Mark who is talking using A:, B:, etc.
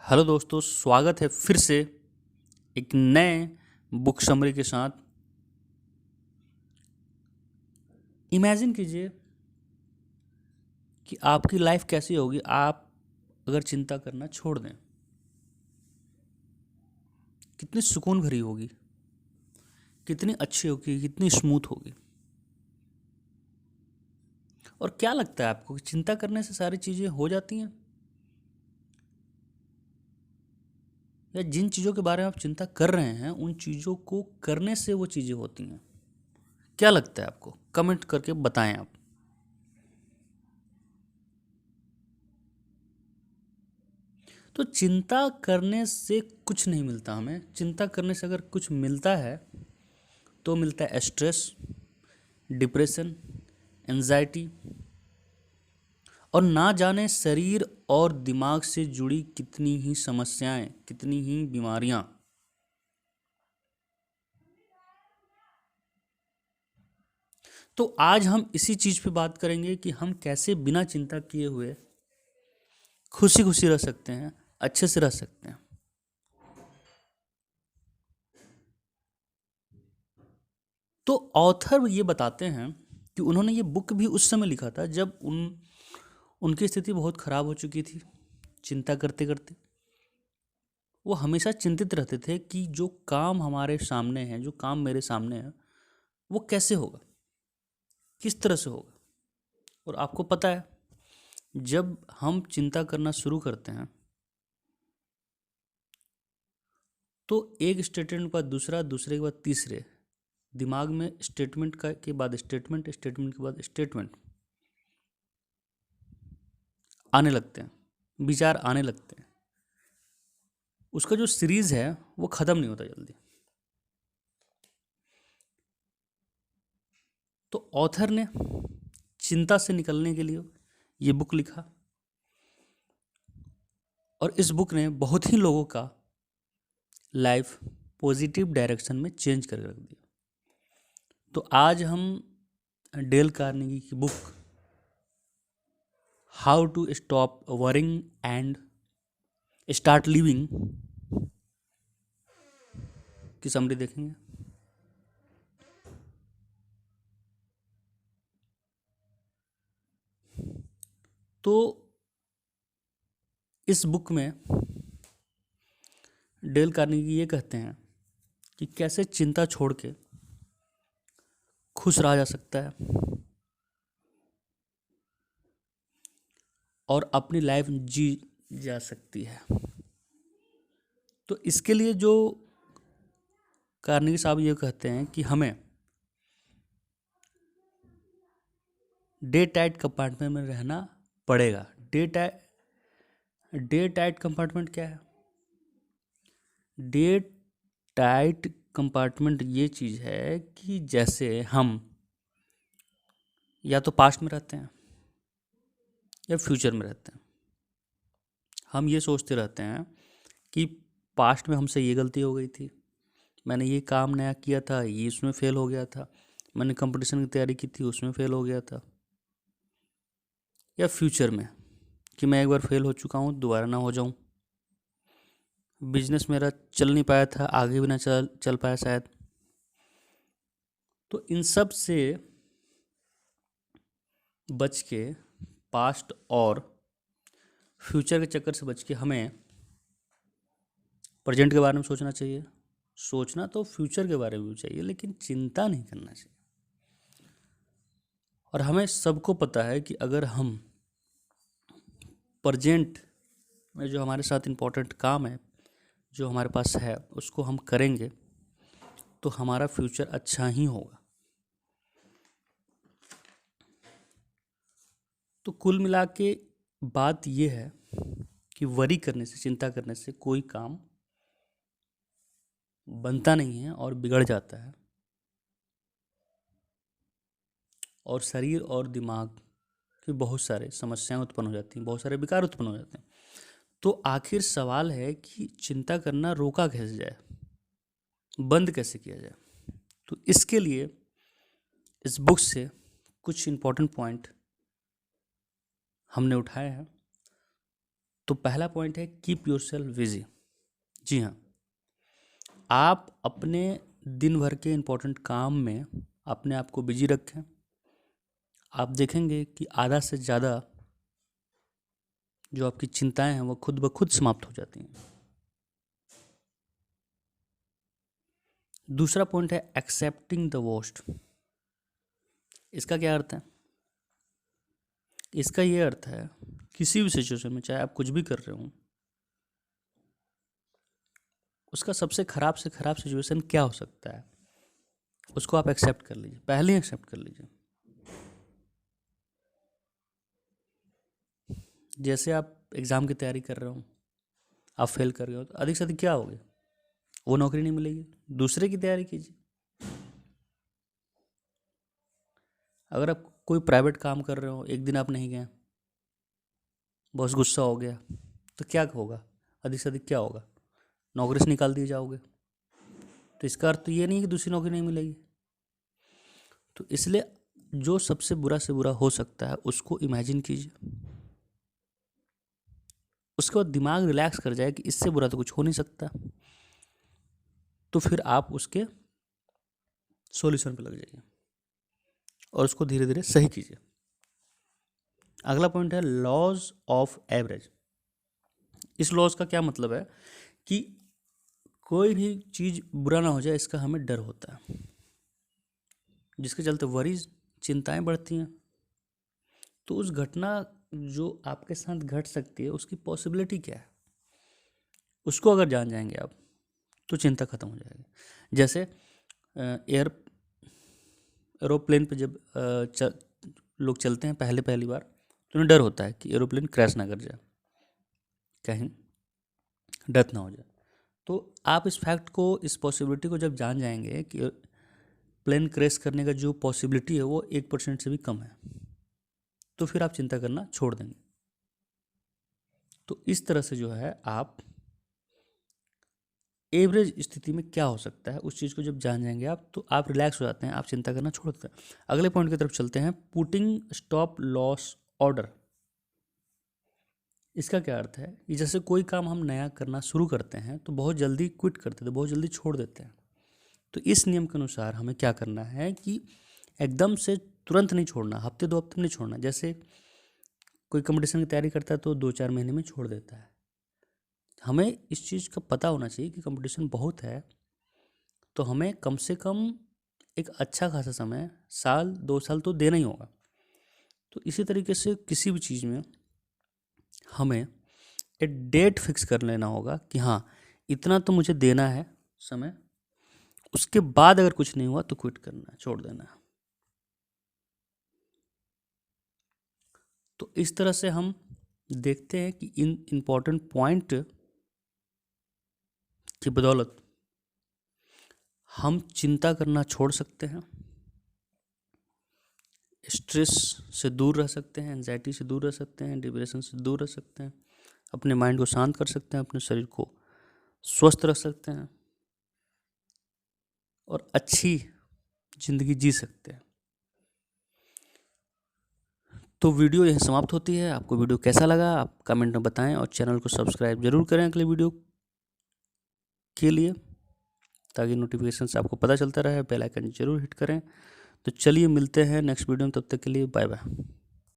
A: Hello दोस्तों, स्वागत है फिर से एक नए बुक समरी के साथ। इमेजिन कीजिए कि आपकी लाइफ कैसी होगी आप अगर चिंता करना छोड़ दें। कितनी सुकून भरी होगी, कितनी अच्छी होगी, कितनी स्मूथ होगी। और क्या लगता है आपको कि चिंता करने से सारी चीज़ें हो जाती हैं, या जिन चीज़ों के बारे में आप चिंता कर रहे हैं उन चीज़ों को करने से वो चीज़ें होती हैं? क्या लगता है आपको? कमेंट करके बताएं आप। तो चिंता करने से कुछ नहीं मिलता हमें। चिंता करने से अगर कुछ मिलता है तो मिलता है स्ट्रेस, डिप्रेशन, एंजाइटी, और ना जाने शरीर और दिमाग से जुड़ी कितनी ही समस्याएं, कितनी ही बीमारियां। तो आज हम इसी चीज पे बात करेंगे कि हम कैसे बिना चिंता किए हुए खुशी खुशी रह सकते हैं, अच्छे से रह सकते हैं। तो ऑथर ये बताते हैं कि उन्होंने ये बुक भी उस समय लिखा था जब उनकी स्थिति बहुत खराब हो चुकी थी। चिंता करते करते वो हमेशा चिंतित रहते थे कि जो काम हमारे सामने है, जो काम मेरे सामने है, वो कैसे होगा, किस तरह से होगा। और आपको पता है, जब हम चिंता करना शुरू करते हैं तो एक स्टेटमेंट के बाद दूसरा, दूसरे के बाद तीसरे, दिमाग में स्टेटमेंट का के बाद स्टेटमेंट, स्टेटमेंट के बाद स्टेटमेंट आने लगते हैं, विचार आने लगते हैं। उसका जो सीरीज है वो ख़त्म नहीं होता जल्दी। तो ऑथर ने चिंता से निकलने के लिए ये बुक लिखा, और इस बुक ने बहुत ही लोगों का लाइफ पॉजिटिव डायरेक्शन में चेंज करके रख दिया। तो आज हम डेल कार्नेगी की book how to stop worrying and start living की समरी देखेंगे। तो इस बुक में डेल कार्नेगी ये कहते हैं कि कैसे चिंता छोड़ के खुश रहा जा सकता है और अपनी लाइफ जी जा सकती है। तो इसके लिए जो कार्नेगी साहब ये कहते हैं कि हमें डे टाइट कंपार्टमेंट में रहना पड़ेगा। डे टाइट कंपार्टमेंट क्या है? डे टाइट कंपार्टमेंट ये चीज़ है कि जैसे हम या तो पास्ट में रहते हैं या फ्यूचर में रहते हैं। हम ये सोचते रहते हैं कि पास्ट में हमसे ये गलती हो गई थी, मैंने ये काम नया किया था, ये उसमें फेल हो गया था, मैंने कंपटीशन की तैयारी की थी, उसमें फेल हो गया था। या फ्यूचर में कि मैं एक बार फेल हो चुका हूँ, दोबारा ना हो जाऊँ। बिजनेस मेरा चल नहीं पाया था, आगे भी ना चल पाया शायद। तो इन सब से बच के, पास्ट और फ्यूचर के चक्कर से बच के, हमें प्रेजेंट के बारे में सोचना चाहिए। सोचना तो फ्यूचर के बारे में भी चाहिए, लेकिन चिंता नहीं करना चाहिए। और हमें सबको पता है कि अगर हम प्रेजेंट में जो हमारे साथ इम्पोर्टेंट काम है, जो हमारे पास है, उसको हम करेंगे तो हमारा फ्यूचर अच्छा ही होगा। तो कुल मिला के बात ये है कि वरी करने से, चिंता करने से कोई काम बनता नहीं है और बिगड़ जाता है, और शरीर और दिमाग की बहुत सारे समस्याएं उत्पन्न हो जाती हैं, बहुत सारे विकार उत्पन्न हो जाते हैं। तो आखिर सवाल है कि चिंता करना रोका कैसे जाए, बंद कैसे किया जाए। तो इसके लिए इस बुक से कुछ इम्पोर्टेंट पॉइंट हमने उठाए हैं। तो पहला पॉइंट है कीप योरसेल्फ बिजी। जी हाँ, आप अपने दिन भर के इम्पोर्टेंट काम में अपने आप को बिजी रखें। आप देखेंगे कि आधा से ज़्यादा जो आपकी चिंताएं हैं वो खुद ब खुद समाप्त हो जाती हैं। दूसरा पॉइंट है एक्सेप्टिंग द वर्स्ट। इसका क्या अर्थ है? इसका ये अर्थ है किसी भी सिचुएशन में, चाहे आप कुछ भी कर रहे हो, उसका सबसे खराब से खराब सिचुएशन क्या हो सकता है उसको आप एक्सेप्ट कर लीजिए, पहले ही एक्सेप्ट कर लीजिए। जैसे आप एग्ज़ाम की तैयारी कर रहे हो, आप फेल कर रहे हो, तो अधिक से अधिक क्या होगे? वो नौकरी नहीं मिलेगी, दूसरे की तैयारी कीजिए। अगर आप कोई प्राइवेट काम कर रहे हो, एक दिन आप नहीं गए, बॉस गुस्सा हो गया, तो क्या होगा? अधिक से अधिक क्या होगा? नौकरी से निकाल दिए जाओगे। तो इसका अर्थ तो ये नहीं कि दूसरी नौकरी नहीं मिलेगी। तो इसलिए जो सबसे बुरा से बुरा हो सकता है उसको इमेजिन कीजिए, उसके बाद दिमाग रिलैक्स कर जाए कि इससे बुरा तो कुछ हो नहीं सकता, तो फिर आप उसके सॉल्यूशन पे लग जाइए और उसको धीरे धीरे सही कीजिए। अगला पॉइंट है लॉज ऑफ एवरेज। इस लॉज का क्या मतलब है कि कोई भी चीज़ बुरा ना हो जाए, इसका हमें डर होता है, जिसके चलते वरीज, चिंताएं बढ़ती हैं। तो उस घटना जो आपके साथ घट सकती है उसकी पॉसिबिलिटी क्या है, उसको अगर जान जाएंगे आप तो चिंता खत्म हो जाएगी। जैसे एरोप्लेन पे जब लोग चलते हैं पहली बार, तो उन्हें डर होता है कि एरोप्लेन क्रैश ना कर जाए, कहीं डेथ ना हो जाए। तो आप इस फैक्ट को, इस पॉसिबिलिटी को जब जान जाएंगे कि प्लेन क्रैश करने का जो पॉसिबिलिटी है वो 1% से भी कम है, तो फिर आप चिंता करना छोड़ देंगे। तो इस तरह से जो है आप एवरेज स्थिति में क्या हो सकता है उस चीज़ को जब जान जाएंगे आप, तो आप रिलैक्स हो जाते हैं, आप चिंता करना छोड़ देते हैं। अगले पॉइंट की तरफ चलते हैं, पुटिंग स्टॉप लॉस ऑर्डर। इसका क्या अर्थ है कि जैसे कोई काम हम नया करना शुरू करते हैं तो बहुत जल्दी क्विट कर देते हैं, बहुत जल्दी छोड़ देते हैं। तो इस नियम के अनुसार हमें क्या करना है कि एकदम से तुरंत नहीं छोड़ना, हफ्ते 2 हफ्ते में नहीं छोड़ना। जैसे कोई कंपटीशन की तैयारी करता है तो 2-4 महीने में छोड़ देता है। हमें इस चीज़ का पता होना चाहिए कि कंपटीशन बहुत है, तो हमें कम से कम एक अच्छा खासा समय, साल 2 साल तो देना ही होगा। तो इसी तरीके से किसी भी चीज़ में हमें एक डेट फिक्स कर लेना होगा कि हाँ, इतना तो मुझे देना है समय, उसके बाद अगर कुछ नहीं हुआ तो क्विट करना है, छोड़ देना है। तो इस तरह से हम देखते हैं कि इन इम्पोर्टेंट पॉइंट की बदौलत हम चिंता करना छोड़ सकते हैं, स्ट्रेस से दूर रह सकते हैं, एंजाइटी से दूर रह सकते हैं, डिप्रेशन से दूर रह सकते हैं, अपने माइंड को शांत कर सकते हैं, अपने शरीर को स्वस्थ रख सकते हैं और अच्छी ज़िंदगी जी सकते हैं। तो वीडियो यहीं समाप्त होती है। आपको वीडियो कैसा लगा आप कमेंट में बताएं और चैनल को सब्सक्राइब जरूर करें अगले वीडियो के लिए, ताकि नोटिफिकेशन से आपको पता चलता रहे। बेल आइकन जरूर हिट करें। तो चलिए मिलते हैं नेक्स्ट वीडियो में, तब तक के लिए बाय बाय।